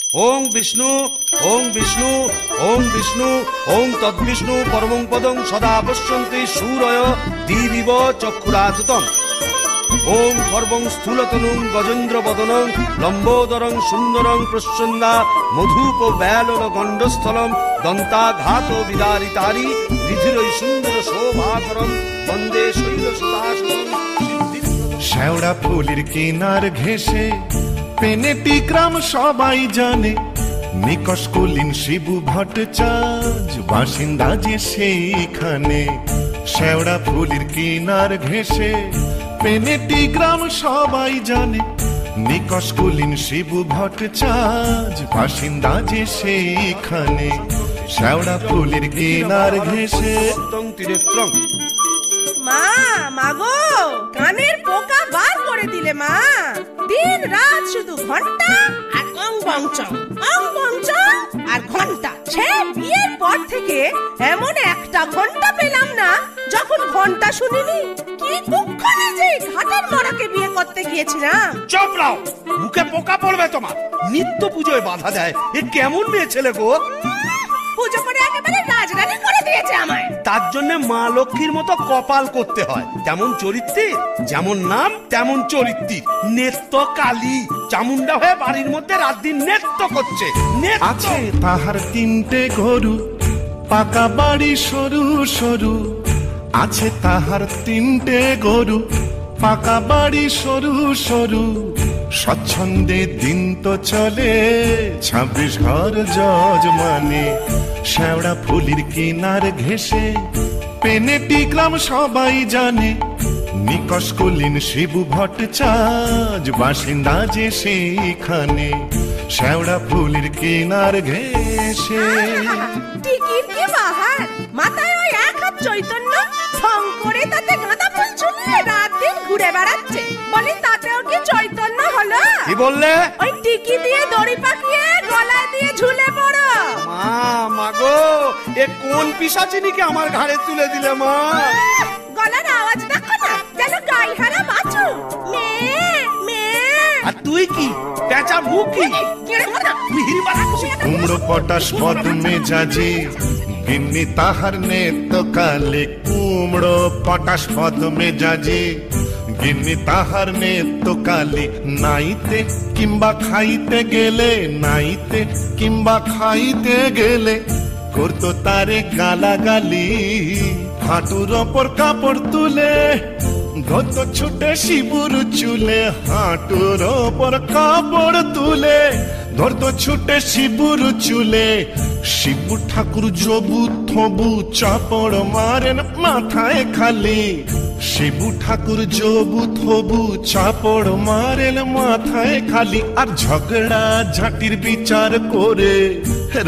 ওং বিষ্ণু ওং বিষ্ণু ওং বিষ্ণু ওং তদ্বিষ্ণু পরমং পদং সদা পশ্যন্তি সূরয় দিবিব চক্ষুরাতুতম। ওং খর্বং স্থূলতনুং গজেন্দ্র বদনং লম্বোদরং সুন্দরং প্রসন্না মধুপ ব্যালন গণ্ডস্থলম দন্তাঘাত বিদারিতারি রিধিরৈ সুন্দর শোভাকরম বন্দে শৈলসুতাসনং। শেওড়া ফুলের কিনার ঘেঁষে পেনেটি গ্রাম সবাই জানে, নিকষ কুলীন শিবু ভট্টাচার্য বাসিন্দা যে সেইখানে। শেওড়া ফুলের কিনার ঘেঁষে পেনেটি গ্রাম সবাই জানে, নিকষ কুলীন শিবু ভট্টাচার্য বাসিন্দা যে সেইখানে। শেওড়া ফুলের কিনার ঘেঁষে মা, মাগো কানের পোকা বার করে দিলে মা। দিন রাত শুধু ঘন্টা আর অং বংচং আর ঘন্টা। সে বিয়ের পর থেকে এমন একটা ঘন্টা পেলাম না যখন ঘন্টা শুনিনি। কি দুঃখ যে ঘাটের মরাকে বিয়ে করতে গিয়েছিলাম। চুপ রাও, মুখে পোকা পড়বে তোমার। নিত্য পুজোয় বাধা দেয়, এ কেমন মেয়ে ছেলে গো? পুজো করে একেবারে রাজরানী করে দিয়েছে আমায়। তার জন্য মা লক্ষ্মীর মতো কপাল করতে হয়। তেমন চরিত্রের, যেমন নাম তেমন চরিত্রের। নেত্য কালী চামুন্ডা হয়ে বাড়ির মধ্যে রাত দিন নেত্য করছে। আছে তাহার তিনটে গরু, পাকা বাড়ি সরু সরু। আছে তাহার তিনটে গরু, পাকা বাড়ি সরু সরু। স্বচ্ছন্দে দিন তো চলে 26 ঘর যজমানে। শেওড়া ফুলের কিনার ঘেঁষে পেনেটি গ্রাম সবাই জানে, নিকষ কুলীন শিবু ভট্টাচার্য বাসিন্দা যে সেইখানে। শেওড়া ফুলের কিনার ঘেঁষে টিকির কি বাহার, মাথায় ওই এক হাত চৈতন্য ঢং করে তাতে গাঁদা ফুল ঝুলিয়ে রাত দিন ঘুরে বেড়াচ্ছে। বলি তাতেও কি চৈতন্য হলো? কি বললে? ওই টিকি দিয়ে দড়ি পাকিয়ে গলায় দিয়ে ঝুলে পড়ো। মা, মাগো এ কোন পিশাচিনীকে আমার ঘাড়ে তুলে দিলে মা? গলার আওয়াজ দেখো না, যেন গাইহারা বাছু। আর তুই কি পেঁচা মুখি? কুমড়ো পটাশ পদ মেজাজি গিন্নি তাহার নেত্য কালে। কুমড়ো পটাশ পদ মেজাজি গিন্নি তাহার নেত্য কালে। নাইতে কিংবা খাইতে গেলে, নাইতে কিংবা খাইতে গেলে করতো তারে গালাগালি। হাঁটুর ওপর কাপড় তুলে ধরতো ছুটে শিবুর চুলে। হাঁটুর ওপর কাপড় তুলে ধরতো ছুটে শিবুর চুলে। শিবু ঠাকুর জবু থবু চাপড় মারেন মাথায় খালি। শিবু ঠাকুর জবু থবু চাপড় মারেন মাথায় খালি। আর ঝগড়া ঝাঁটির বিচার করে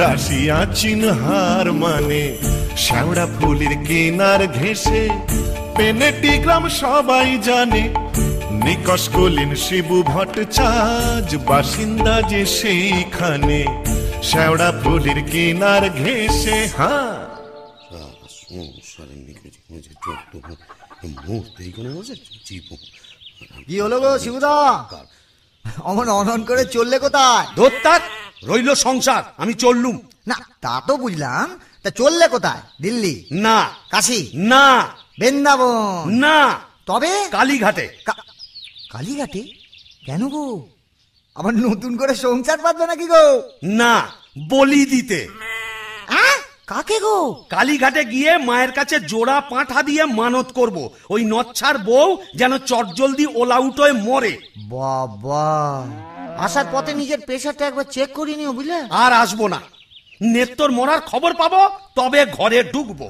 রাশিয়া চিনহার মানে। শেওড়া ফুলের কিনার ঘেঁষে পেনেটি গ্রাম সবাই জানে, নিকষ কুলীন শিবু ভট্টাচার্য বাসিন্দা যে সেইখানে। শেওড়া ফুলের কিনার ঘেঁষে। হ্যাঁ, কি হলো গো শিবুদা, অমন অনন করে চললে কোথায়? দোত্তার রইল সংসার, আমি চললুম। না তা তো বুঝলাম, তা চললে কোথায়? দিল্লি না, কাশী না, বৃন্দাবন না, তবে কালীঘাটে। কালীঘাটে কেন গো? আবার নতুন করে সংসার বাঁধবে নাকি গো? না, বলি দিতে। কাকে গো? কালীঘাটে গিয়ে মায়ের কাছে জোড়া পাঁঠা দিয়ে মানত করব, ওই নচ্ছার বউ যেন চটজলদি ওলাউট হয়ে মরে। বাবা, আসার পথে নিজের প্রেশারটা একবার চেক করে নিও বুঝলে। আর আসবো না, নেত্তর মরার খবর পাবো তবে ঘরে ঢুকবো।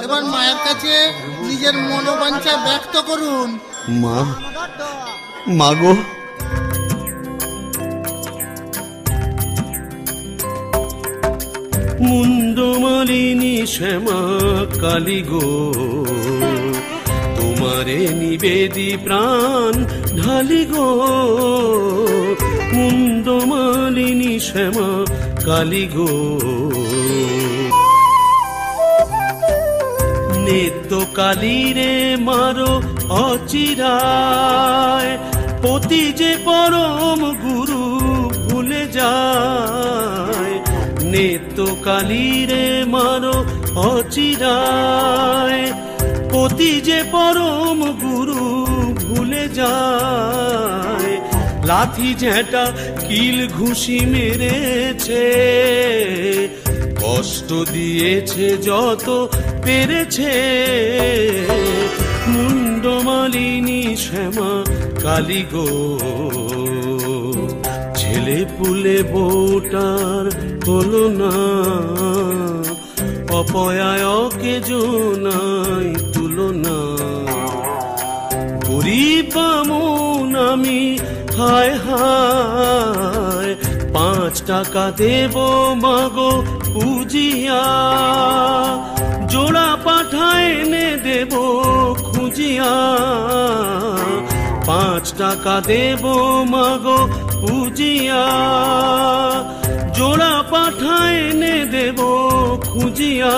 এবার মায়ের কাছে নিজের মনোবাঞ্ছা ব্যক্ত করুন। মা, মাগো মুন্ডমালিনী শ্যামা কালী গো, তোমার তোমারে নিবেদি প্রাণ ঢালি গো, মুন্ডমালিনী শ্যামা কালী গো। নিত্য কালী রে মারো অচিরায়, পতি যে পরম গুরু ভুলে যায়। নিত্য কালী রে মারো অচিরায়, পতি যে পরম গুরু ভুলে যায়। লাথি ঝেঁটা কিল ঘুষি মেরেছে, কষ্ট দিয়েছে যত পেরেছে। মুন্ডমালিনী শ্যামা কালী গো, ছেলে পুলে বউটার হলো না, অপয়ায়কে জোনাই তুলনা। গরিব বামুন আমি হায় হায়, 5 টাকা দেব মাগো পুজিয়া, জোড়া পাঠায় এনে দেব খুঁজিয়া। 5 টাকা দেব মাগো পুজিয়া, জোড়া পাঠায় এনে দেব খুঁজিয়া।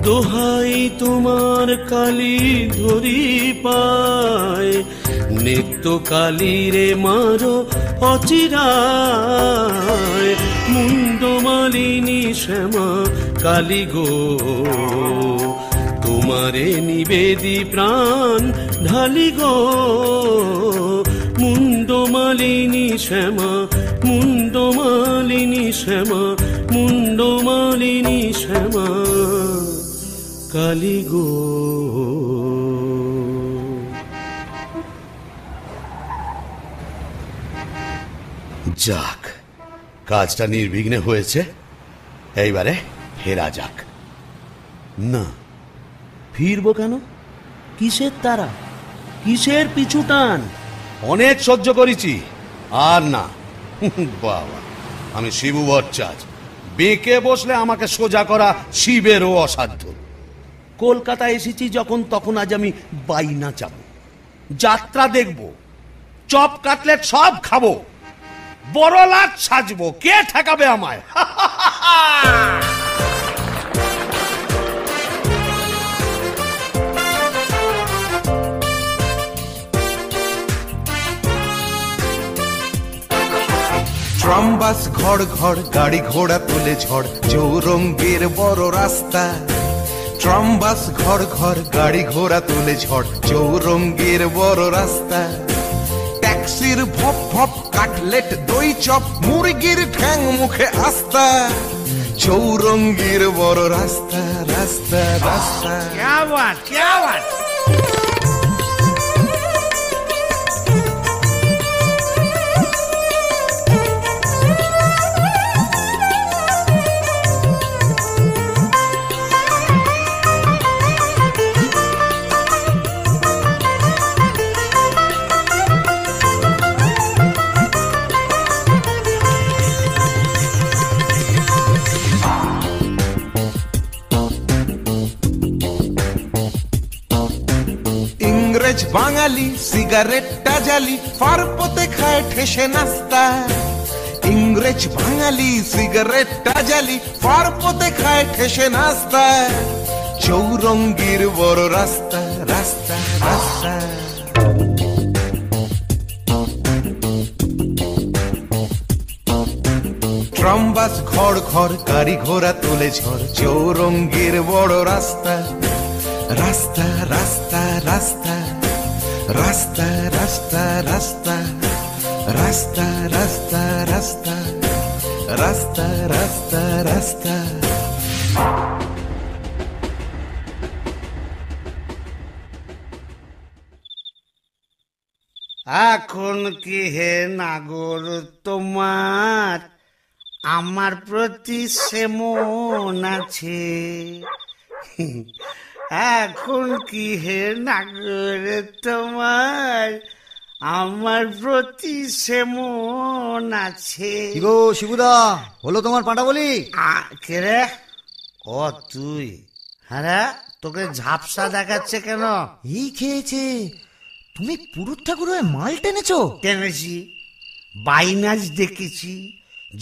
দোহাই তোমার কালী ধরি পায়, নিত্য কালী রে মারো অচিরায়। মুন্ডমালিনী শ্যামা কালী গো, তোমারে নিবেদি প্রাণ ঢালি গো। মুন্ডমালিনী শ্যামা, মুন্ডমালিনী শ্যামা, মুন্ডমালিনী শ্যামা কালী গো। যাক, কাজটা নির্বিঘ্নে হয়েছে, এইবারে ফেরা যাক। না, ফিরবো কেন? কিসের তারা, কিসের পিছু টান? অনেক সহ্য করেছি, আর না। বাবা, আমি শিবু ভট্টাচার্য, বেঁকে বসলে আমাকে সোজা করা শিবেরও অসাধ্য। কলকাতা এসেছি যখন, তখন আজ আমি বাইনা যাব, যাত্রা দেখব, চপ কাটলেট সব খাবো, বড় লাট সাজবো। কে ঠেকাবে আমায়? ট্রাম বাস ঘড় ঘড়, গাড়ি ঘোড়া তুলে ঝড়, চৌরঙ্গের বড় রাস্তা। ট্রাম বাস ঘড় ঘড়, গাড়ি ঘোড়া তুলে ঝড়, চৌরঙ্গের বড় রাস্তা। ট্যাক্সির ভপ ভপ, কাটলেট দই চপ, মুরগির ঠ্যাং মুখে আস্তা। চৌরঙ্গীর বড় রাস্তা, রাস্তা রাস্তা। क्या बात, क्या बात। বাঙালি সিগারেটটা জালি, ফারপতে খায় ঠেসে নাস্তা। ইংরেজ বাঙালি সিগারেটটা জালি, ফারপতে খায় ঠেসে নাস্তা। চৌরঙ্গীর বড় রাস্তা, রাস্তা রাস্তা। ট্রাম বাস ঘড় ঘড়, গাড়ি ঘোড়া তুলে ঝড়, চৌরঙ্গীর বড় রাস্তা। রাস্তা রাস্তা রাস্তা, রাস্তা রাস্তা রাস্তা, রাস্তা রাস্তা রাস্তা, রাস্তা রাস্তা রাস্তা। এখন কি হে নাগর তোমার আমার প্রতি সে মন আছে? এখন কি হে নাগর তোমার আমার প্রতি সে মন আছে? কি গো শিবুদা, হলো তোমার পাঁটা বলি? কে রে? ও তুই? হ্যাঁ, তোকে ঝাপসা দেখাচ্ছে কেন? এই খেয়েছে, তুমি পুরুত ঠাকুর হয়ে মাল টেনেছো? টেনেছি, বাইনাজ দেখেছি,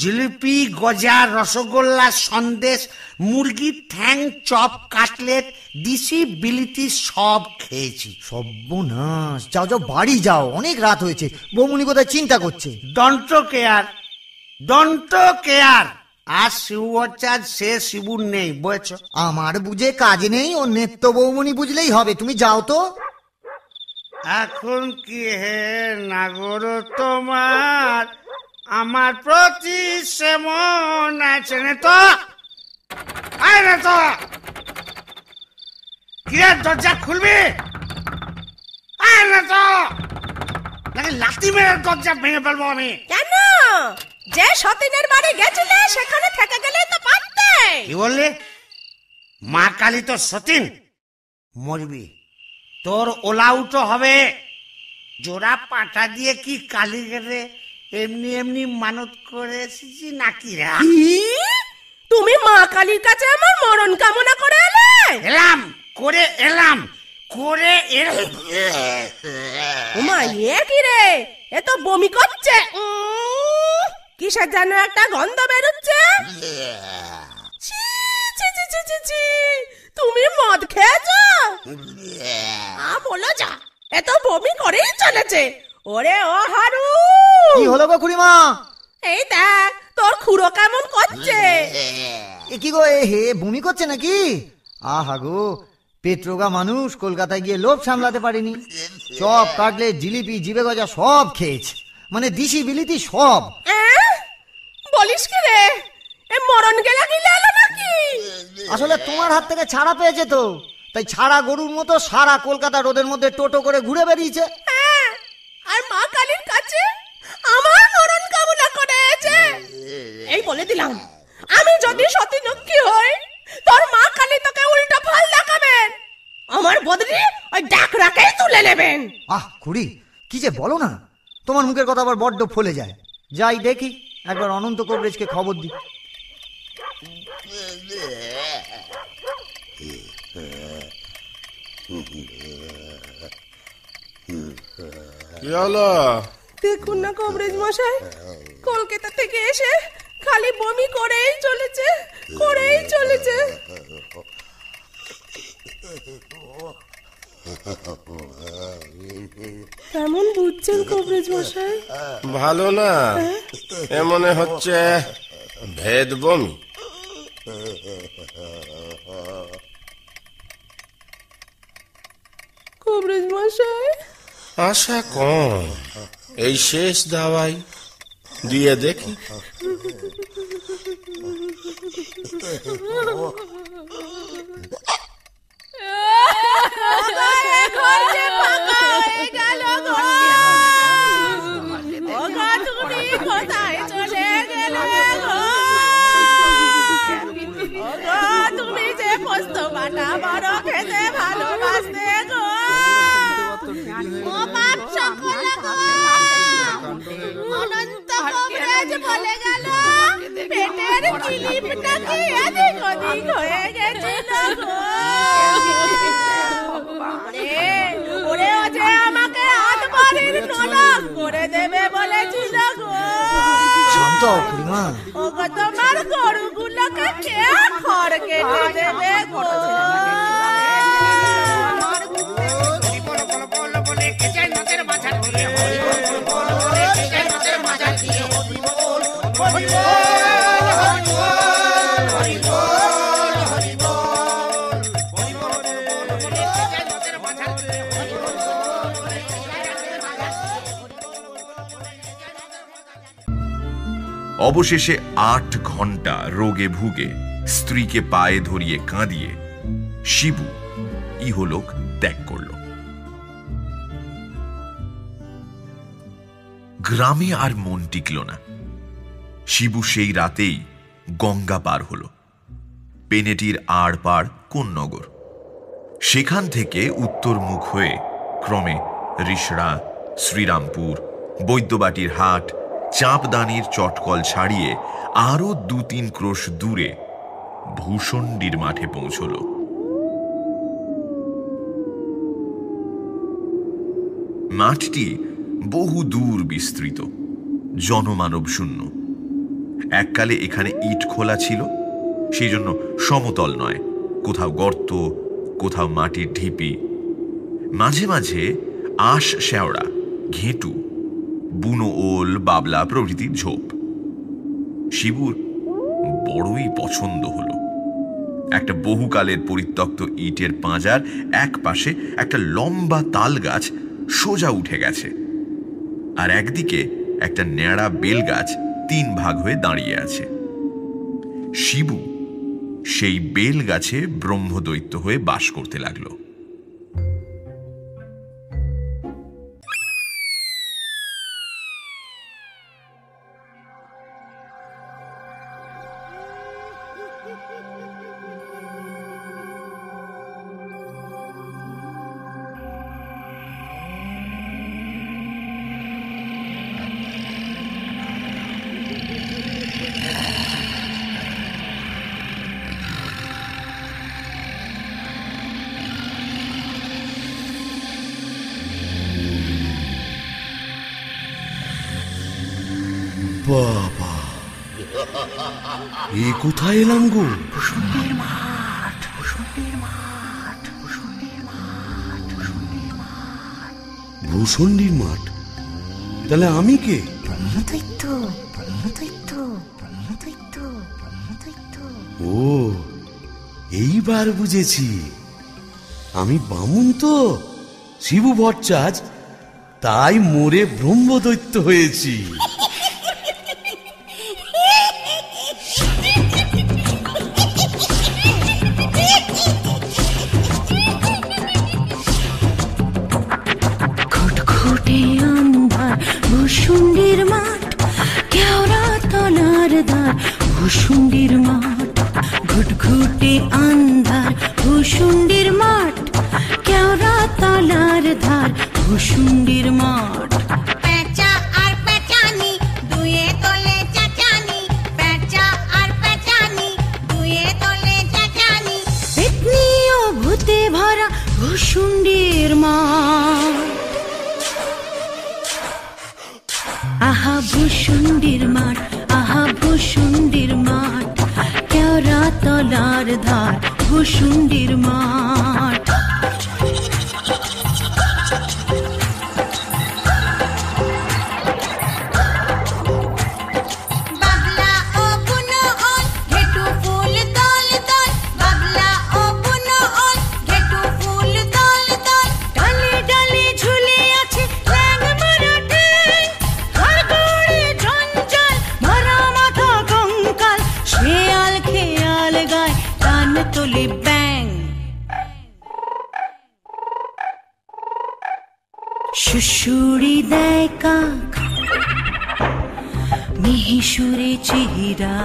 জিলিপি, গজা, রসগোল্লা, সন্দেশ, মুরগির ঠ্যাং, চপ, কাটলেট, দিশি বিলিতি সব খেয়েছি। সর্বনাশ, যাও যাও বাড়ি যাও, অনেক রাত হয়েছে। বৌমনি কোথায় চিন্তা করছে। Don't care, don't care. আর শিবচাঁদ সে শিবুর নেই, বুঝেছ? আমার বুঝে কাজ নেই, ও নেত্য বৌমনি বুঝলেই হবে। তুমি যাও তো। এখন কি হে নাগর তোমার আমার প্রতি সেমন আছে না তো? আয় না তো, কিরে দরজা খুলবি? আয় না তো, নাকি লাথি মেরে দরজা ভেঙে ফেলবো আমি। কেন? যে সতীনের বাড়ি গেছিলে সেখানে থেকে গেলে তো পারতে। কি বললি? মা কালী তো সতীন, মরবি, তোর ওলাউটো হবে। জোড়া পাটা দিয়ে কি কালী গেলে এমনি এমনি মানত করে এসেছি নাকি রে? তুমি মা কালীর কাছে আমার মরণ কামনা করে এলে? এলাম করে এলাম করে ওমা, এ কি রে? এ তো বমি করছে। কিসের যেন একটা গন্ধ বেরোচ্ছে। ছি ছি ছি ছি ছি ছি, তুমি মদ খেয়েছো? বলো যা, এ তো বমি করেই চলেছে। ওরে ও হারু, কি হলো গো খুড়িমা? এই দেখ তোর খুড়ো কেমন করছে। এ কি গো, এ হে বমি করছে নাকি? আহা গো, পেট্রোগা মানুষ, কলকাতায় গিয়ে লোভ সামলাতে পারেনি। চপ, কাটলেট, জিলিপি, জিবে গজা সব খেয়েছে, মানে দিশি বিলিতি সব। বলিস কি রে? এ মরণ গেলা গিলে এলো নাকি? আসলে তোমার হাত থেকে ছাড়া পেয়েছে তো, তাই ছাড়া গরুর মতো সারা কলকাতা রোদের মধ্যে টোটো করে ঘুরে বেরিয়েছে। আর মা কালীর কাছে আমার মরণ কামনা করেছে। এই বলে দিলাম, আমি যদি সতী লক্ষ্মী হই, তোর মা কালী তোকে উল্টো ফল দেখাবেন। আমার বদলি ওই ডাকরাকেই তুলে নেবেন। আহ খুড়ি, কি যে বলো না, তোমার মুখের কথা আবার বড্ড ফলে যায়। যাই দেখি, একবার অনন্ত কবরেজকে খবর দি। কি হলো? দেখুন না কবরেজ মশাই, কলকাতা থেকে এসে খালি বমি করেই চলেছে, করেই চলেছে। কেমন বুঝছেন কবরেজ মশাই? ভালো না, এ মনে হচ্ছে ভেদ বমি। কবরেজ মশাই, আশা কম, এই শেষ দাওয়াই দিয়ে দেখি। তুমি যে পোস্ত বাটা বড় খেতে ভালোবাসতে গো, অনন্ত কবরেজ বলে গেল পেটের কিলিপটা কি এদিক ওদিক হয়ে গেছিল গো। ওরে ও যে আমাকে আটবারের নরক করে দেবে বলেছিল গো। শান্ত হও খুড়িমা। ও গো, তোমার গরুগুলোকে কে খড় কেটে দেবে গো? অবশেষে 8 ঘন্টা রোগে ভুগে স্ত্রীকে পায়ে ধরিয়ে কাঁদিয়ে শিবু ইহলোক ত্যাগ করল। গ্রামে আর মন টিকল না। শিবু সেই রাতেই গঙ্গা পার হল। পেনেটির আড় পার কোন নগর, সেখান থেকে উত্তর মুখ হয়ে ক্রমে রিষড়া, শ্রীরামপুর, বৈদ্যবাটির হাট, চাঁপদানির চটকল ছাড়িয়ে আরো 2-3 ক্রোশ দূরে ভূষণ্ডির মাঠে পৌঁছল। মাঠটি বহু দূর বিস্তৃত, জনমানব শূন্য। এককালে এখানে ইট খোলা ছিল, সেই জন্য সমতল নয়, কোথাও গর্ত, কোথাও মাটির ঢিপি, মাঝে মাঝে আঁশ শেওড়া, ঘেঁটু, বুনো ওল, বাবলা প্রভৃতির ঝোপ। শিবুর বড়ই পছন্দ হলো। একটা বহুকালের পরিত্যক্ত ইটের পাঁজার এক পাশে একটা লম্বা তাল গাছ সোজা উঠে গেছে, আর একদিকে একটা ন্যাড়া বেল গাছ 3 ভাগ হয়ে দাঁড়িয়ে আছে। শিবু সেই বেল গাছে ব্রহ্মদৈত্য হয়ে বাস করতে লাগলো। বাবা, এ কোথায় এলাম গো? ভূষণ্ডির মাঠ? তাহলে আমি কে? ও, এইবার বুঝেছি। আমি বামুন তো, শিবু ভট্টাচার্য, তাই মরে ব্রহ্মদৈত্য হয়েছি। ভূষণ্ডির মাঠ, কেওড়া তলার দ্বার, ভূষণ্ডির মাঠ, ঘুটঘুটে আন্ধার, ভূষণ্ডির মাঠ, কেওড়া তলার ধার, ভূষণ্ডির মাঠ। পেঁচা আর পেঁচানি দুয়ে তলে চাচানি, পেঁচা আর পেঁচানি দুয়ে তলে চাচানি, পেতনি ও ভূতে ভরা ভূষণ্ডির মাঠ। আহা ভূষণ্ডির মাঠ, আহা ভূষণ্ডির মাঠ, কেওড়া তলার ধার, ভূষণ্ডির মাঠ। বাবলা ও বুনো ওল, ঘেটু ফুল দল দল, বাবলা ও বুনো ওল, ঘেটু ফুল দল দল, ডালে ডালে ঝুলে আছে ল্যাং মারা ঠ্যাং, ঘরগড়ে জঞ্জাল, ভরা মাথা কঙ্কাল, শেয়াল খেয়াল গায়, কান তোলে ব্যাং। শুশুড়ি দেয় কাক, মিহি সুরে চিহিরা,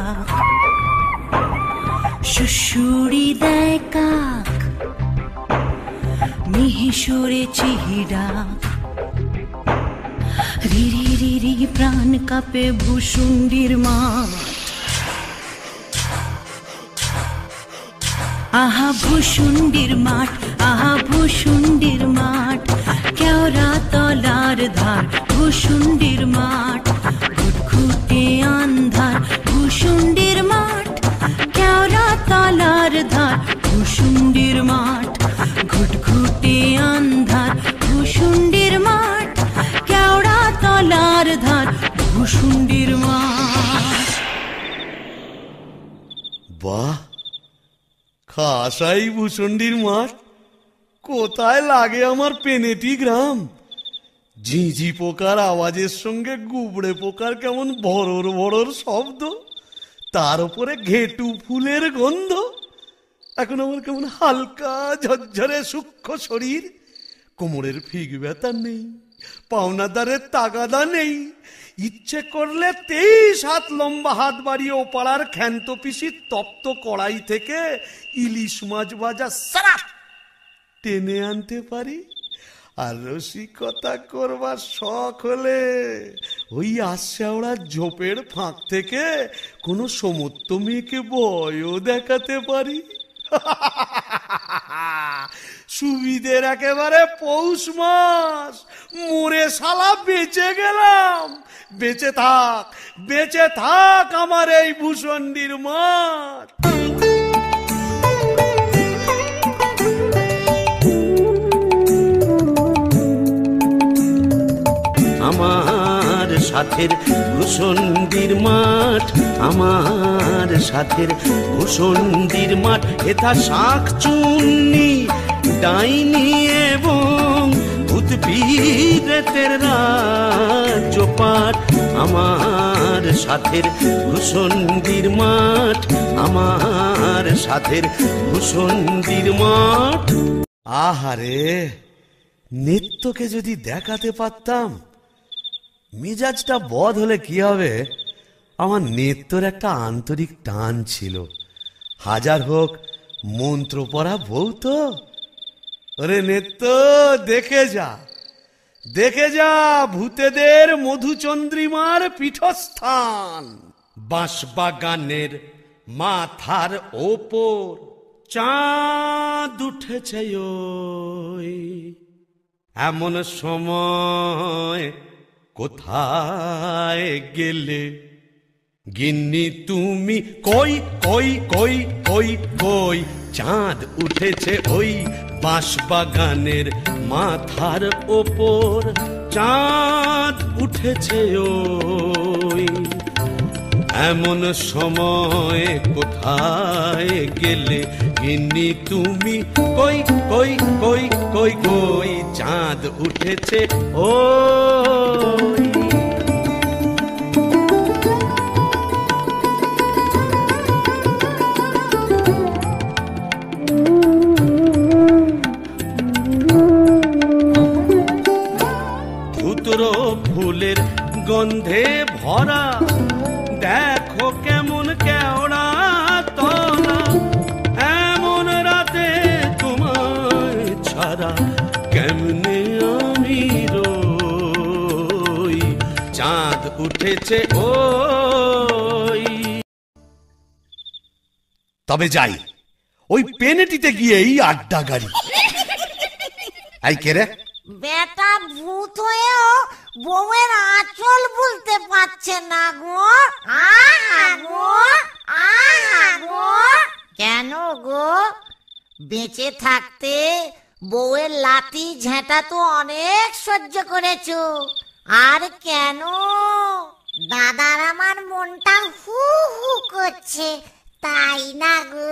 শুশুড়ি দেয় কাক, মিহি সুরে চিহিরা, রিরি রিরি প্রাণ কাঁপে ভূষণ্ডির মাঠ। আহা ভূষণ্ডির মাঠ, আহা ভূষণ্ডির মাঠ, কেওড়া তলার ধার, ভূষণ্ডির মাঠ, ঘুটঘুটে আন্ধার, ভূষণ্ডির মাঠ, কেওড়া তলার ধার, ভূষণ্ডির মাঠ, ঘুটঘুটে আন্ধার, ভূষণ্ডির মাঠ, কেওড়া তলার ধার, ভূষণ্ডির মাঠ। বাহ, খাসাই ভূষণ্ডির মাঠ। কোথায় লাগে আমার পেনেটি গ্রাম। ঝিঁঝি পোকার আওয়াজের সঙ্গে গুবড়ে পোকার কেমন ভরর ভরর শব্দ, তার উপরে ঘেটু ফুলের গন্ধ। এখন আমার কেমন হালকা ঝরঝরে সূক্ষ্ম শরীর, কোমরের ফিগ ব্যথা নেই, পাওনাদারের তাগাদা নেই। ইচ্ছে করলে 23 হাত লম্বা হাত বাড়িয়ে ওপাড়ার ক্ষান্ত পিসির তপ্ত কড়াই থেকে ইলিশ মাছ ভাজা সারা টেনে আনতে পারি। আর রসিকতা করবার শখ হলে ওই আশাওড়ার ঝোপের ফাঁক থেকে কোনো সমত্ত মেয়েকে ভয়ও দেখাতে পারি। সুবিধের একেবারে পৌষ মাস, ওরে শালা বেঁচে গেলাম। বেঁচে থাক আমার এই ভূষণ্ডির মাঠ। আমার সাথের ভূষণ্ডির মাঠ, আমার সাথের ভূষণ্ডির মাঠ, এথা শাঁখ চুন্নি ডাইনি এবং উদ্ভিদের রাজ্যপাঠ। আমার সাথের ভূষণ্ডির মাঠ, আমার সাথের ভূষণ্ডির মাঠ। আহারে, নিত্যকে যদি দেখাতে পারতাম। মেজাজটা বদ হলে কি হবে, আমার নিত্যর একটা আন্তরিক টান ছিল। হাজার হোক মন্ত্র পড়া বউ তো। ওরে নিত্য, দেখে যা ভূতেদের মধুচন্দ্রিমার পীঠস্থান। বাঁশবাগানের মাথার ওপর চাঁদ উঠেছে ওই, এমন সময় কোথায় গেলে গিন্নি তুমি? কই কই কই কই কই, চাঁদ উঠেছে ওই বাঁশবাগানের মাথার ওপর, চাঁদ উঠেছে ওই, এমন সময় কোথায় গেলে গিন্নি তুমি? কই কই কই কই কই, চাঁদ উঠেছে ওই। ফুলের গন্ধে ভরা, দেখো কেমন কেওড়া তলা, এমন রাতে তোমায় ছাড়া কেমনে আমি রই, চাঁদ উঠেছে ওই। তবে যাই, ওই পেনেটিতে গিয়েই আড্ডা গাড়ি। আই কে রে? বেটা ভূত হয়েও বউয়ের আঁচল বলতে পারছে না গো। কেন গো? বেঁচে থাকতে বউয়ের লাঠি ঝেঁটা তো অনেক সহ্য করেছো, আর কেন? দাদার আমার মনটা হু হু করছে, তাই না গো?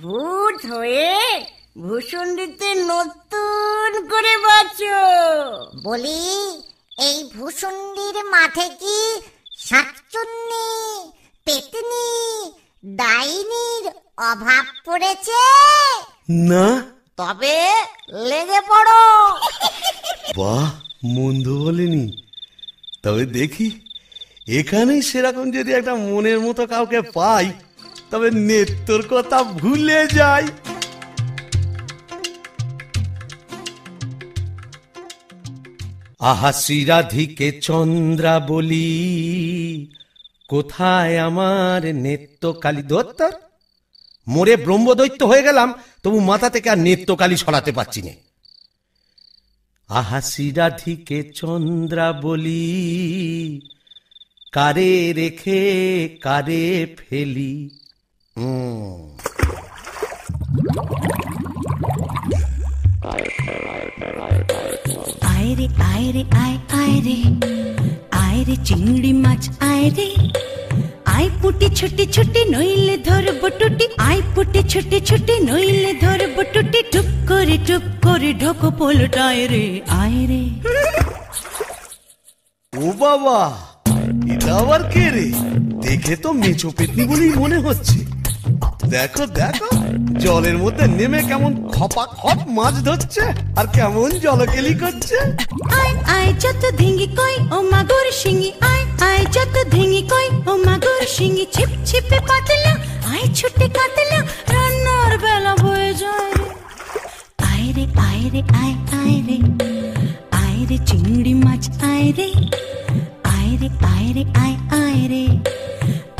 ভূত হয়ে ভূষণ্ডিতে নতুন করে বাঁচো। বলি, এই ভূষণ্ডির মাঠে কি শাকচুন্নি, পেতনি, ডাইনির অভাব পড়েছে? না। তবে লেগে পড়ো। বাহ, মন্দ বলেনি। তবে দেখি, এখানেই সেরকম যদি একটা মনের মতো কাউকে পাই, তবে নেত্তর কথা ভুলে যাই। আহা শ্রীরাধিকে চন্দ্রা বলি, কোথায় আমার নেত্যকালী? দত্তর মোরে ব্রহ্মদৈত্য হয়ে গেলাম, তবু মাথা থেকে আর নেত্যকালী সরাতে পারছি না। আহা শ্রীরাধিকে চন্দ্রা বলি, কারে রেখে কারে ফেলি। আয় রে আয় রে আয় আয় রে, আয় রে চিংড়ি মাছ আয় রে, আয় পুটি ছুটি ছুটি নইলে ধরবো টুটি, আয় পুটি ছুটি ছুটি নইলে ধরবো টুটি, টুপ করে ঢোকো পোলটায় রে, আয় রে। ও বাবা, এটা আবার কে রে? দেখে তো মেছো পেতনি বলেই মনে হচ্ছে। দেখো দেখো, জলের মধ্যে নেমে কেমন খপা খপ মাছ ধরছে, আর কেমন জলকেলি করছে। আয় আয় যত ধিঙ্গি কই ও মাগুর শিঙি, আয় আয় যত ধিঙ্গি কই ও মাগুর শিঙি, ছিপ ছিপে পাতলা, আয় ছুটে কাতলা, রান্নার বেলা হয়ে যায়। আয় রে আয় রে আয় আয় রে, আয় রে চিংড়ি মাছ আয় রে, আয় রে আয় রে আয় আয় রে,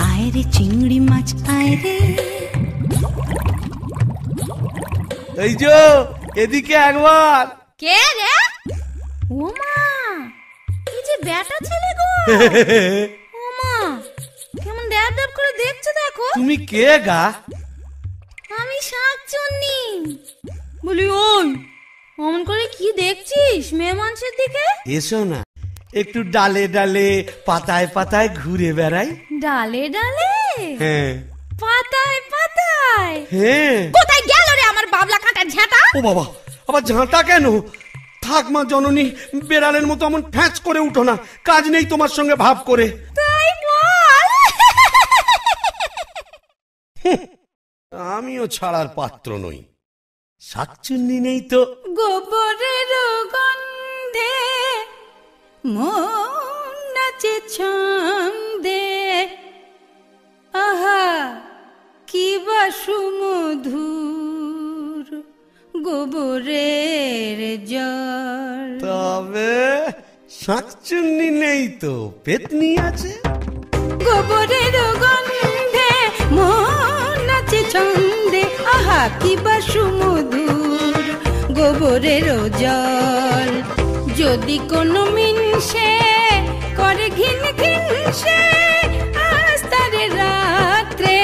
আয় রে চিংড়ি মাছ আয় রে। এই যে এদিকে একবার। কে রে? ওমা, বেটা ছেলে গো। ওমা, কেমন ড্যাব ড্যাব করে দেখছে দেখো। তুমি কে গা? আমি শাকচুন্নি। বলি ওই, অমন করে কি দেখছিস মেয়ে মানুষের দিকে? এসো না, একটু ডালে ডালে পাতায় পাতায় ঘুরে বেড়াই। ডালে ডালে? হ্যাঁ। পাতায় পাতায়? হ্যাঁ। কোথায় গেল রে আমার বাবলা কাটা ঝাঁটা? ও বাবা, আবার ঝাঁটা কেন? থাক মা জননী, বেড়ালের মতো এমন ফ্যাঁচ করে উঠো না, কাজ নেই তোমার সঙ্গে ভাব করে। তাই বল। আমিও ছাড়ার পাত্র নই। শাকচুন্নি নেই তো। গোবরের গন্ধে মন নাচে ছন্দে, আহা কি বা সুমধুর গোবরের জল। তবে শাকচুন্নি নেই তো, পেতনি আছে। গোবরের গন্ধে মন নাচে ছন্দে, আহা কি বা সুমধুর গোবরের জল। যদি কোনো মিনসে করে ঘিন ঘিনসে, আস্তারে রাত্রে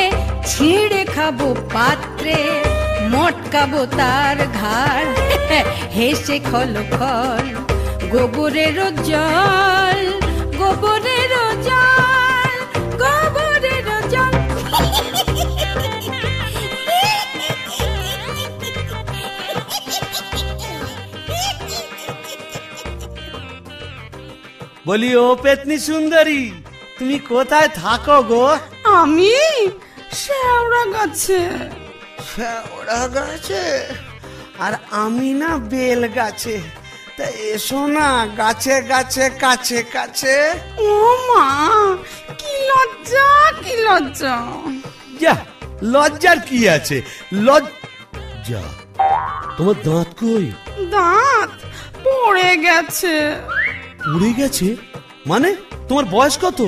ছিঁড়ে খাবো পাত্রে, মটকাবো তার ঘাড় হেসে খল খল। গোবরের জল, গোবরের জল, গোবরের জল। বলি ও পেতনি সুন্দরী, তুমি কোথায় থাকো গো? আমি শেওড়া গাছে। শেওড়া গাছে? আর আমি না বেল গাছে। তা এসো না গাছে গাছে কাছে কাছে। ও মা, কি লজ্জা, কি লজ্জা। যা, লজ্জার কি আছে? লজ্জা? তোমার দাঁত কই? দাঁত পড়ে গেছে। উড়ে গেছে মানে? তোমার বয়স কত?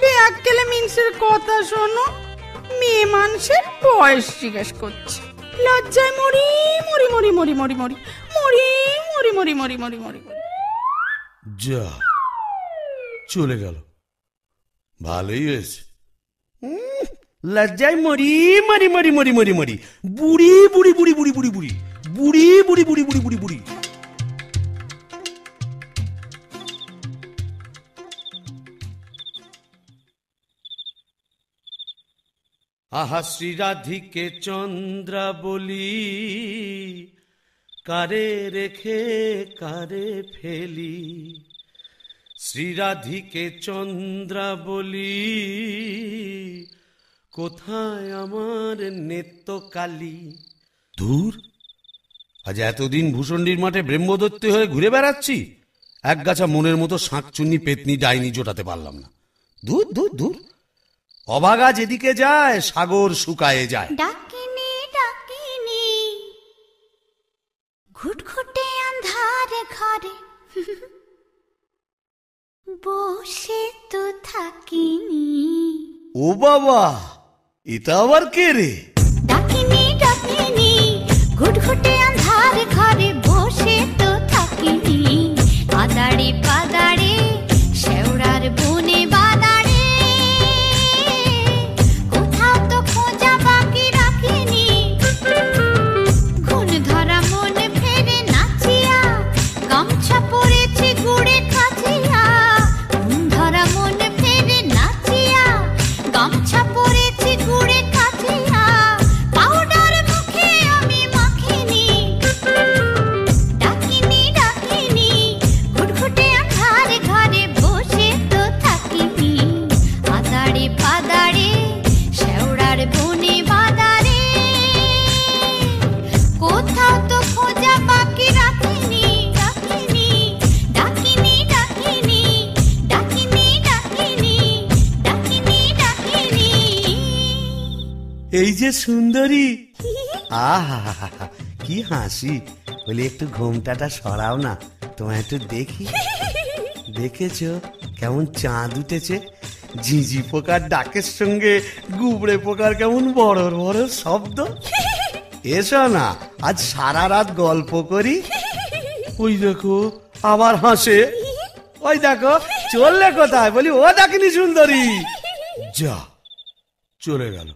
বেয়াক্কেলে মিনসের কথা শোনো, মেয়ে মানুষের বয়স জিজ্ঞেস করছে। লজ্জায় মরি মরি মরি মরি মরি মরি মরি মরি মরি মরি মরি মরি মরি। যা, চলে গেল। ভালোই হয়েছে। লজ্জায় মরি মরি মরি মরি মরি মরি, বুড়ি বুড়ি বুড়ি বুড়ি বুড়ি বুড়ি বুড়ি বুড়ি বুড়ি বুড়ি বুড়ি বুড়ি। আহা শ্রী রাধিকে চন্দ্রা বলি, কারে রেখে কারে ফেলি। শ্রী রাধিকে চন্দ্রা বলি, কোথায় আমার নেত্রকালী। ধুর, আজ এতদিন ভূষণ্ডির মাঠে ব্রহ্মদত্তি হয়ে ঘুরে বেড়াচ্ছি, এক গাছা মনের মতো শাকচুন্নি পেতনি ডাইনি জোটাতে পারলাম না। দূর দূর দূর, অভাগা যেদিকে যায় সাগর শুকায়ে যায়। ডাকিনি ডাকিনি ঘুটঘুটে আন্ধারে ঘরে বসে তো থাকিনি। ও বাবা, এটা আবার কে রে? ডাকিনি ডাকিনি ঘুটঘুটে আন্ধারে ঘরে বসে তো থাকিনি। আদাড়ে পাদাড়ে শেওড়ার বনে বাদাড়ে, কোথাও তো খোঁজা বাকি রাখিনি। ঘুণ ধরা মন ফেরে নাচিয়া, গামছা পরেছে গুড়ে কাচিয়া। ঘুণ ধরা মন ফেরে নাচিয়া, গামছা পরেছে গুড়ে কাচিয়া। পাউডার মুখে আমি মাখিনি। ডাকিনি ডাকিনি ঘুটঘুটে আন্ধারে ঘরে বসে তো থাকিনি। আদাড়ে পাদাড়ে শেওড়ার বনে বাদারে, কোথাও তো খোঁজা বাকি রাখিনি। ডাকিনি ডাকিনি ডাকিনি ডাকিনি ডাকিনি ডাকিনি ডাকিনি। এই যে সুন্দরী, আহা কি হাসি। বলি একটু ঘোমটাটা সরাও না, তোমায় একটু দেখি। দেখেছো কেমন চাঁদ উঠেছে? ঝিঝি পোকার ডাকের সঙ্গে গুবড়ে পোকার কেমন বড় বড় শব্দ। এসো না, আজ সারা রাত গল্প করি। ওই দেখো আবার হাসে। ওই দেখো চললে কোথায়, বলি ও ডাকিনি সুন্দরী। যা চলে গেল,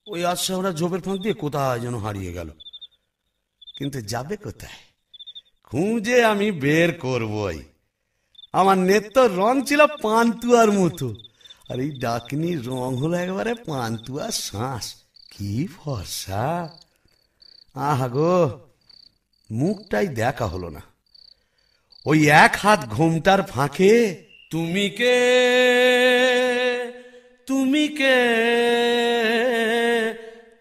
ওই আচ্ছা ওরা ঝোপের ফাঁক দিয়ে কোথায় যেন হারিয়ে গেল। কিন্তু যাবে কোথায়, খুঁজে আমি বের করবই। আমার নেত্য রং ছিল পান্তুয়ার মতো, আর এই ডাকিনীর রং হলো একবারে পান্তুয়ার শ্বাস। কি ফর্সা! আহা গো, মুখটাই দেখা হলো না। ওই এক হাত ঘোমটার ফাঁকে তুমি কে, তুমি কে,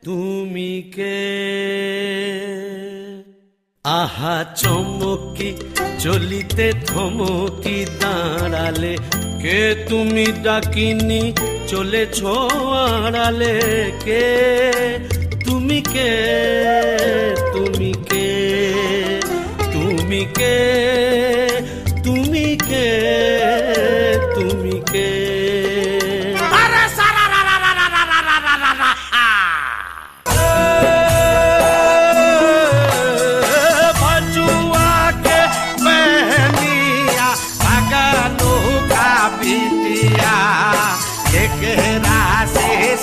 তুমি কে, আহা চমকি চলিতে থমকি দাঁড়ালে, কে তুমি ডাকিনি চলেছ আড়ালে, কে তুমি কে, তুমি কে, তুমি কে, তুমি কে, তুমি কে।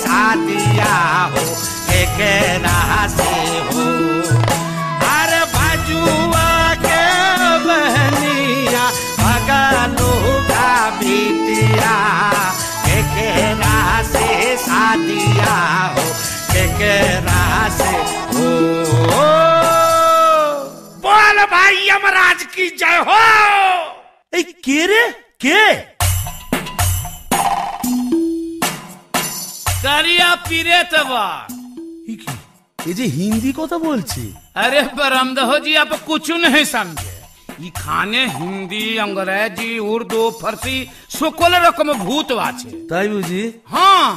शादिया हो केकरा से हो, अरे बाजुआ के बहनिया भगलो का बिटिया, केकरा से शादिया हो केकरा से हो। बोल भाई यमराज की जय हो। ए के रे के? কারিয়া পীরে তবা। ये जे हिंदी কথা বলছে। अरे बरमदह जी आप कुछ नहीं समझे, ये खाने हिंदी अंग्रेजी उर्दू फारसी সকল রকম ভূত আছে। তাই বুঝি? হ্যাঁ।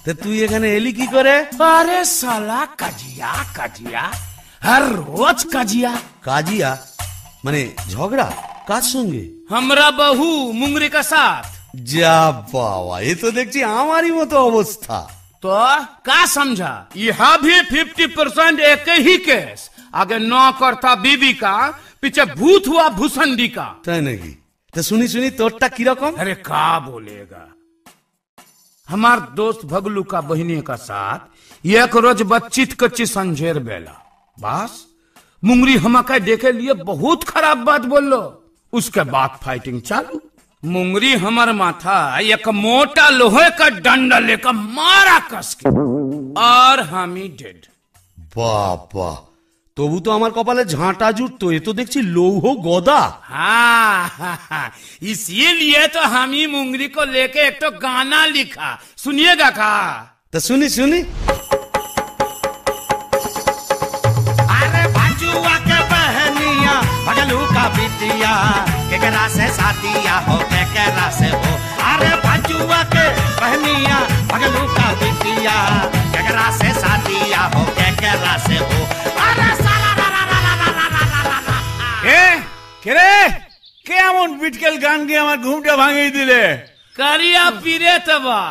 তা তুই এখানে এলি কি করে? আরে সালা কাজিয়া কাজিয়া, हर रोज কাজিয়া। কাজিয়া মানে ঝগড়া কার সঙ্গে? हमरा बहू मुंगरी का साथ। যা বাবা, এ তো দেখছি আমারই মতো অবস্থা। तो का समझा, यह भी 50% एक ही केस, आगे नौ करता बीबी का, पीछे भूत हुआ भूसंडी का। তাই নাকি? তা শুনি শুনি তোরটা কি রকম? अरे का बोलेगा, हमार दोस्त भगलू का बहनी का साथ एक रोज बच्चित कच्ची संझेर बेला, बस मुंगरी हमका देखे लिए बहुत खराब बात बोलो। उसके बाद फाइटिंग चालू। मुंगरी हमार माथा एक मोटा लोहे का डंडा लेकर मारा कस के, और हम ही डेड। বাবা, তবু তো আমার কপালে ঝাঁটা জুটতো, এ তো দেখছি লৌহ গদা। हाँ, इसीलिए तो हम ही मुंगरी को लेके एक तो गाना लिखा, सुनिएगा का? তা শুনি শুনি। अरे बाजुआ के बहनिया भगलू का बिटिया, केकरा से शादिया हो केकरा से हो, अरे बाजुआ के बहनिया भगलू का बिटिया, केकरा से शादिया हो केकरा से हो, अरे साला रा रा रा रा रा रा रा रा। ए केरे কেমন বিটকেল গান দিয়ে আমার ঘুমটা ভাঙিয়ে দিলে? কারিয়া পীরে তবা।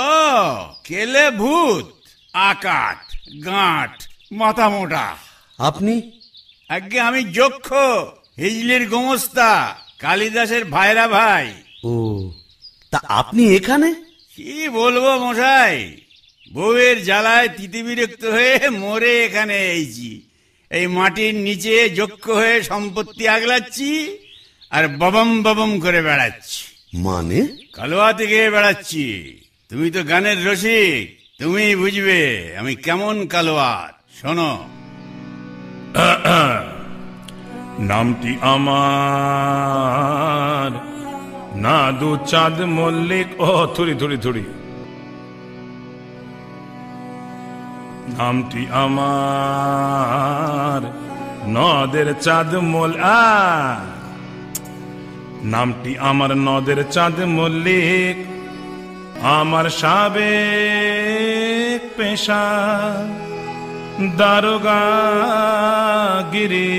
ও কেলে ভূত, আকাট গাঁট মাথা মোটা। আপনি? আগে আমি যক্ষ, হিজলির গোমস্তা, কালিদাসের ভাইরা ভাই। ও, তা আপনি এখানে? কি বলবো মশাই, বউয়ের জ্বালায় তিতি বিরক্ত হয়ে মরে এখানে এইছি। এই মাটির নিচে যক্ষ হয়ে সম্পত্তি আগলাচ্ছি আর ববম ববম করে বেড়াচ্ছি। মানে? কালোয়া থেকে বেড়াচ্ছি। তুমি তো গানের রসিক, তুমি বুঝবে আমি কেমন কালোয়ার। শোনো, নামটি আমার নাদু চাঁদ মল্লিক। ও থুড়ি থুড়ি থুড়ি। নামটি আমার নদের চাঁদ নামটি আমার নদের চাঁদ মল্লিক, আমার সাবেক পেশা দারোগা গিরি,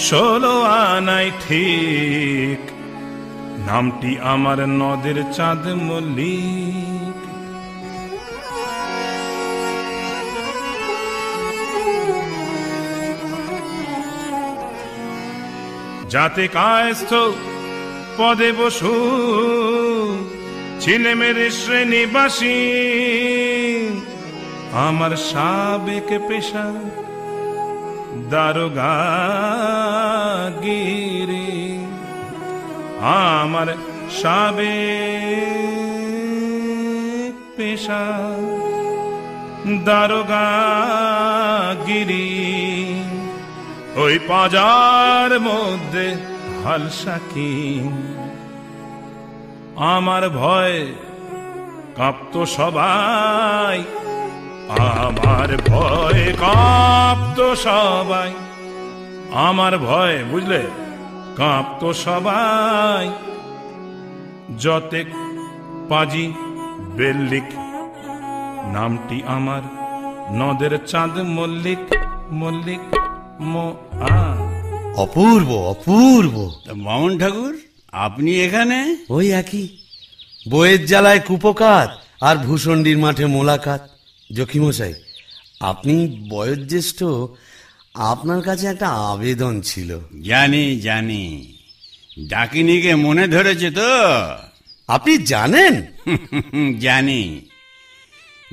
16 আনাই ঠিক, নামটি আমার নদের চাঁদ মল্লিক। যাতে কায়স্থ পদে বসু ছিলে মেরে শ্রেণীবাসী আমার সাবেক পেশা দারোগাগিরি আমার সাবেক পেশা দারোগাগিরি ওই পাজার মধ্যে হালসাকি আমার ভয় কাঁপত সবাই আমার ভয় কাঁপত সবাই আমার ভয় বুঝলে কাঁপত সবাই যতেক পাজি বেল্লিক নামটি আমার নদের চাঁদ মল্লিক মল্লিক অপূর্ব অপূর্ব। বামন ঠাকুর আপনি এখানে? ওই একই বইয়ের জ্বালায় কুপকাত আর ভূষণ্ডির মাঠে মোলাকাত। জকিমশাই, আপনি বয়োজ্যেষ্ঠ, আপনার কাছে একটা আবেদন ছিল। জানি জানি, ডাকিনিকে মনে ধরেছে তো? আপনি জানেন? জানি।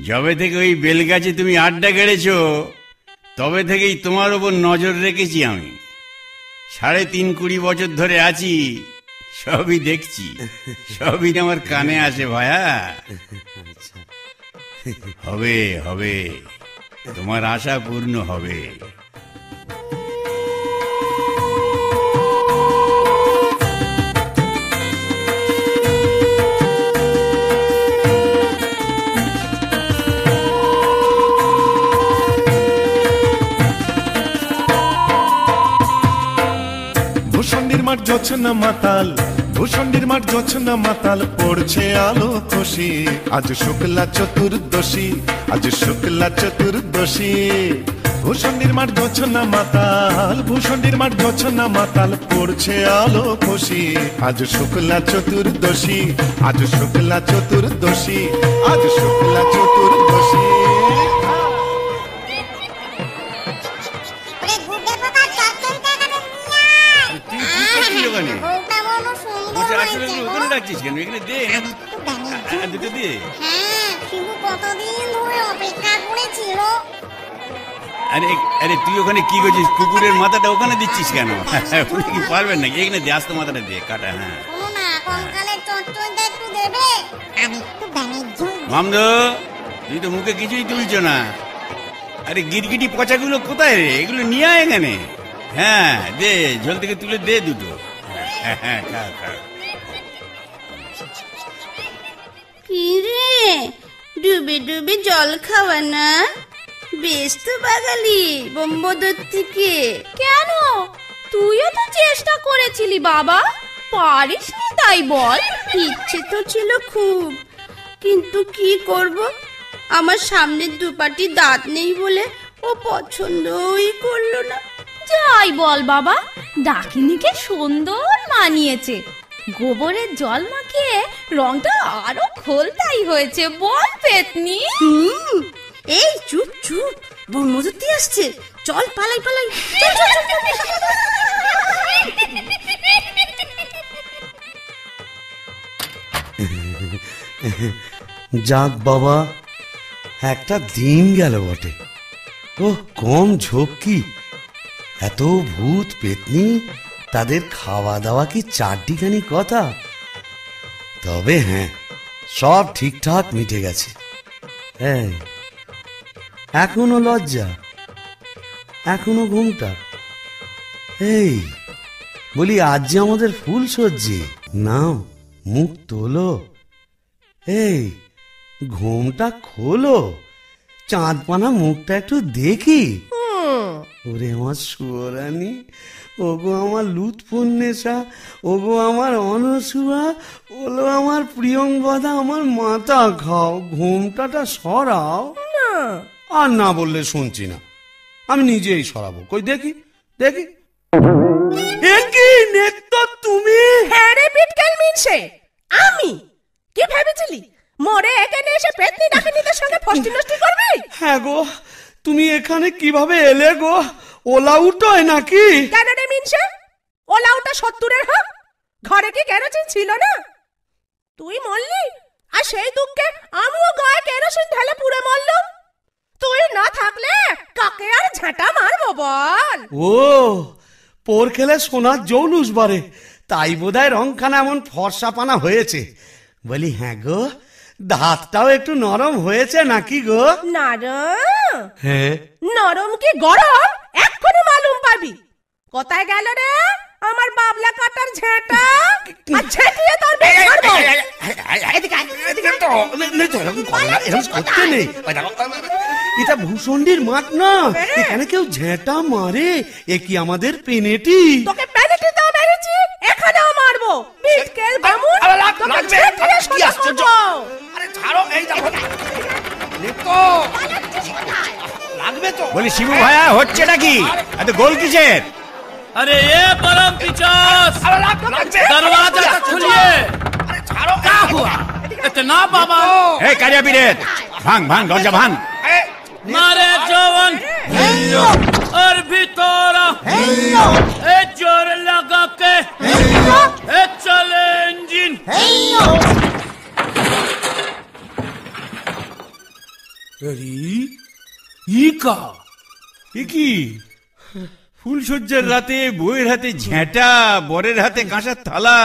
যবে থেকে ওই বেলগাছে তুমি আড্ডা গেড়েছ তবে থেকেই তোমার ওপর নজর রেখেছি আমি। ৩.৫ বছর ধরে আছি, সবই দেখছি, সবই আমার কানে আসে ভায়া। হবে হবে, তোমার আশা পূর্ণ হবে। ভূষণ্ডির মাঠ জোছনা মাতাল, ভূষণ্ডির মাঠ জোছনা মাতাল, পড়ছে আলো খুশি। আজ শুক্লা চতুর্দশী, আজ শুক্লা চতুর্দশী। ভূষণ্ডির মাঠ জোছনা মাতাল, ভূষণ্ডির মাঠ জোছনা মাতাল, পড়ছে আলো খুশি। আজ শুক্লা চতুর্দশী, আজ শুক্লা চতুর্দশী, আজ শুক্লা চতুর্দশী। আরে তুই ওখানে কি করছিস? কুকুরের মাথাটা ওখানে দিচ্ছিস কেন? কি পারবেন নাকি? এখানে দিয়ে আসতে মাথাটা দিয়ে কাটা। হ্যাঁ মামদ, তুই তো মুখে কিছুই তুলছ না। আরে গিরগিটি পচাগুলো কোথায় রে? এগুলো নিয়ে আয় এখানে। হ্যাঁ দে, ঝোল থেকে তুলে দে দুটো। হ্যাঁ খা খা। কি রে, ডুবে ডুবে জল খাওয়া না? বেশ তো বাগালি বোম্বদত্তিকে। কেন, তুইও তো চেষ্টা করেছিলি বাবা, পারিস নি তাই বল? ইচ্ছে তো ছিল খুব, কিন্তু কি করব, আমার সামনে দুপাটি দাঁত নেই বলে ও পছন্দই করলো না। যাই বল বাবা, ডাকিনিকে সুন্দর মানিয়েছে। গোবরের জল মাখিয়ে রংটা আরো খোলতাই হয়েছে, বল পেতনি? এই চুপ চুপ, বোম্বদত্তি আসছে, চল পালাই পালাই। চল চল চল। যাক বাবা, একটা দিন গেল বটে। ও কম ঝক্কি, এত ভূত পেতনি, তাদের খাওয়া দাওয়া কি চারটিখানি কথা? তবে হ্যাঁ, সব ঠিকঠাক মিটে গেছে। হ্যাঁ, এখনো লজ্জা, এখনো ঘুমটা। এই বলি, আজ যে আমাদের ফুল সজ্জি, নাও মুখ তোলো। এই ঘুমটা খোলো, চাঁদপানা মুখটা একটু দেখি। ওরে আমার সুয়রানি, ওগো আমার লুৎফুন্নেসা, ওগো আমার অনসুয়া, ওলো আমার প্রিয়ঙ্গদা, আমার মাথা খাও, ঘুমটাটা সরাও। আর না বললে শুনছি না, আমি নিজেই সরাবো। কই দেখি দেখি। একই নেত্য তুমি? হ্যাঁ রে বিটকেল মিনসে, আমি কি ভেবেছিলি মরে এখানে এসে পেতনি ডাকিনীদের সঙ্গে ফষ্টি নষ্টি করবি? হ্যাঁ গো, তুমি এখানে কিভাবে এলে গো? ওলা উঠোয় নাকি? কেন রে মিনসে, ওলা ওটা 70-এর হোক, ঘরে কি কেরোসিন ছিল না? তুই মরলি, আর সেই দুঃখে আমিও গায়ে কেরোসিন ঢেলে পুড়ে মরলুম। তুই না থাকলে কাকে আর ঝাঁটা মারবো বল? ও পোর খেলে সোনার জৌলুস বারে, তাই বোধহয় রংখানা এমন ফর্সাপানা হয়েছে। বলি হ্যাঁ গো, দাঁতটাও একটু নরম হয়েছে নাকি গো? নরম? হ্যাঁ। নরম কি গরম এক্ষুনি মালুম পাবি। কোথায় গেল রে আমার বাবলা কাটার ঝেঁটা? আর ঝেঁটিয়ে তোর বেশ ছাড়বো। করতে নেই, এটা ভূষণ্ডির মাঠ না, এখানে কেউ ঝেঁটা মারে? এ কি আমাদের পেনেটি? তোকে পেনেটি দাও মেরেছি, এখানেও মারবো। বিটকেল বামুন, তোকে ঝেঁটিয়ে সোজা করবো। আরে ছাড়ো, এই দেখো লাগবে তো। বলি শিবু ভাইয়া, হচ্ছে নাকি এত গোল কিসের? अरे ये परम पिचास, दरवाजा तो खोलिए। क्या हुआ इतना बाबा? ए कारिया पीरेत, भांग भांग दरजा भांग। मारे जवान और भितोरा ए जोर लगा के ए चले इंजिन। अरे ये का কি ফুলসজ্জার রাতে বউয়ের হাতে ঝেঁটা, বরের হাতে কাঁসার থালা,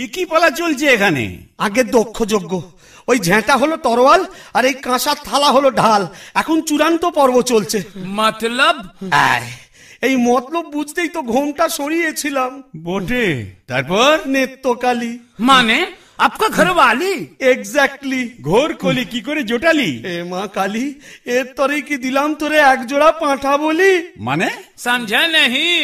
এ কি পালা চলছে এখানে? আগে দক্ষযজ্ঞ, ওই ঝেঁটা হলো তরোয়াল আর এই কাঁসার থালা হলো ঢাল। এখন চূড়ান্ত পর্ব চলছে। मतलब এই মতলব বুঝতেই তো ঘোমটা সরিয়েছিলাম। বটে, তারপর নেত্রকালী माने आपका घर वाली? এক্স্যাক্টলি। ঘোর কলি কি করে জোটালি? এ মা কালী, এর তরে কি দিলাম তোরে এক জোড়া পাঁঠা বলি? মানে समझा नहीं?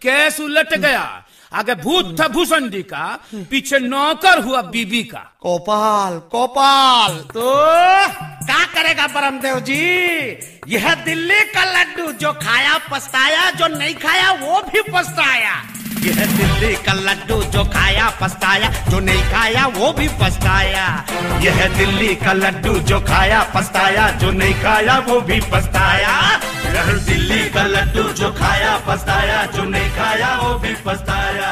केस उलट गया, आगे भूत था भूषणी का, पीछे नौकर हुआ बीबी का। कपाल कपाल। तो क्या करेगा परमदेव जी? यह दिल्ली का लड्डू, जो खाया पछताया, जो नहीं खाया वो भी पछताया। यह दिल्ली का लड्डू, जो खाया पछताया, जो नहीं खाया वो भी पछताया। यह दिल्ली का लड्डू, जो खाया पछताया, जो नहीं खाया वो भी पछताया। यह दिल्ली का लड्डू, जो खाया पछताया, जो नहीं खाया वो भी पछताया।